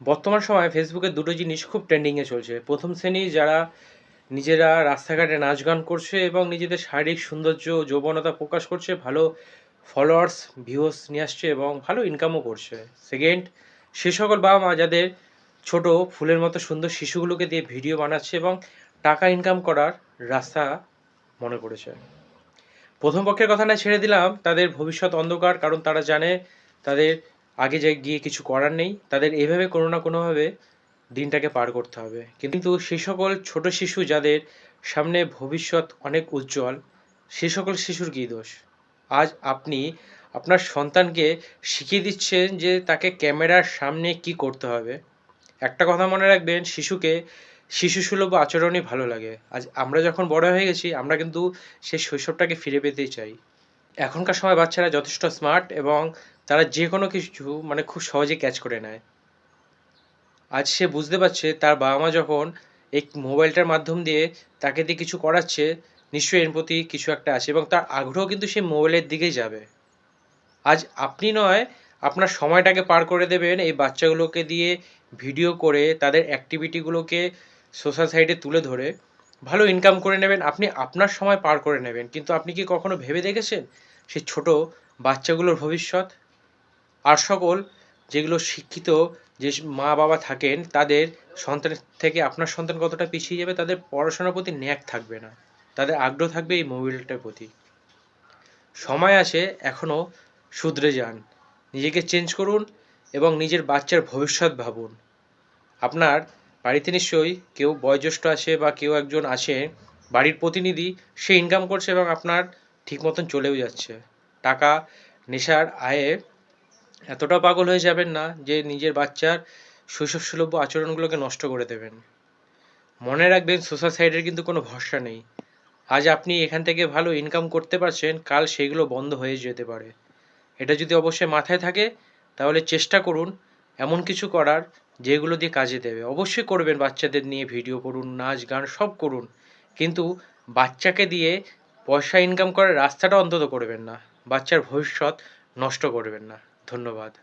বর্তমান সময়ে ফেসবুকে দুটো জিনিস খুব ট্রেন্ডিংয়ে চলছে। প্রথম শ্রেণী যারা নিজেরা রাস্তাঘাটে নাচ গান করছে এবং নিজেদের শারীরিক সৌন্দর্য যৌবনতা প্রকাশ করছে, ভালো ফলোয়ার্স ভিউস নিয়ে আসছে এবং ভালো ইনকামও করছে। সেকেন্ড, সে সকল বাবা মা যাদের ছোট ফুলের মতো সুন্দর শিশুগুলোকে দিয়ে ভিডিও বানাচ্ছে এবং টাকা ইনকাম করার রাস্তা মনে করেছে। প্রথম পক্ষের কথা না ছেড়ে দিলাম, তাদের ভবিষ্যৎ অন্ধকার, কারণ তারা জানে তাদের আগে যে গিয়ে কিছু করার নেই, তাদের এভাবে কোনো না কোনোভাবে দিনটাকে পার করতে হবে। কিন্তু সে সকল ছোট শিশু যাদের সামনে ভবিষ্যৎ অনেক উজ্জ্বল, সে সকল শিশুর কী দোষ? আজ আপনি আপনার সন্তানকে শিখিয়ে দিচ্ছেন যে তাকে ক্যামেরার সামনে কি করতে হবে। একটা কথা মনে রাখবেন, শিশুকে শিশুসুলভ আচরণই ভালো লাগে। আজ আমরা যখন বড় হয়ে গেছি, আমরা কিন্তু সেই শৈশবটাকে ফিরে পেতেই চাই। এখনকার সময় বাচ্চারা যথেষ্ট স্মার্ট এবং তারা যে কোনো কিছু খুব সহজে ক্যাচ করে নেয়। আজ সে বুঝতে পারছে তার বাবা মা যখন এই মোবাইলটার মাধ্যম দিয়ে তাকে দিয়ে কিছু করাচ্ছে, নিশ্চয়ই এর প্রতি কিছু একটা আছে এবং তার আগ্রহ কিন্তু সেই মোবাইলের দিকেই যাবে। আজ আপনি নয়, আপনার সময়টাকে পার করে দেবেন এই বাচ্চাগুলোকে দিয়ে ভিডিও করে তাদের অ্যাক্টিভিটিগুলোকে সোশ্যাল সাইটে তুলে ধরে ভালো ইনকাম করে নেবেন। আপনি আপনার সময় পার করে নেবেন, কিন্তু আপনি কি কখনো ভেবে দেখেছেন সেই ছোট বাচ্চাগুলোর ভবিষ্যৎ? আর সকল যেগুলো শিক্ষিত যে মা বাবা থাকেন, তাদের সন্তানের থেকে আপনার সন্তান কতটা পিছিয়ে যাবে, তাদের পড়াশোনার প্রতি ন্যাক থাকবে না, তাদের আগ্রহ থাকবে এই মোবাইলটার প্রতি। সময় আছে এখনও, শুধরে যান, নিজেকে চেঞ্জ করুন এবং নিজের বাচ্চার ভবিষ্যৎ ভাবুন। আপনার বাড়িতে নিশ্চয়ই কেউ বয়োজ্যেষ্ঠ আছে বা কেউ একজন আছে, বাড়ির প্রতিনিধি, সে ইনকাম করছে এবং আপনার ঠিক মতন চলেও যাচ্ছে। টাকা নেশার আয়ে এতটা পাগল হয়ে যাবেন না যে নিজের বাচ্চার শৈশবসুলভ আচরণগুলোকে নষ্ট করে দেবেন। মনে রাখবেন, সোশ্যাল সাইটের কিন্তু কোনো ভরসা নেই। আজ আপনি এখান থেকে ভালো ইনকাম করতে পারছেন, কাল সেগুলো বন্ধ হয়ে যেতে পারে। এটা যদি অবশ্যই মাথায় থাকে, তাহলে চেষ্টা করুন এমন কিছু করার যেগুলো দিয়ে কাজে দেবে। অবশ্যই করবেন, বাচ্চাদের নিয়ে ভিডিও করুন, নাচ গান সব করুন, কিন্তু বাচ্চাকে দিয়ে পয়সা ইনকাম করার রাস্তাটা অন্তত করবেন না। বাচ্চার ভবিষ্যৎ নষ্ট করবেন না। ধন্যবাদ।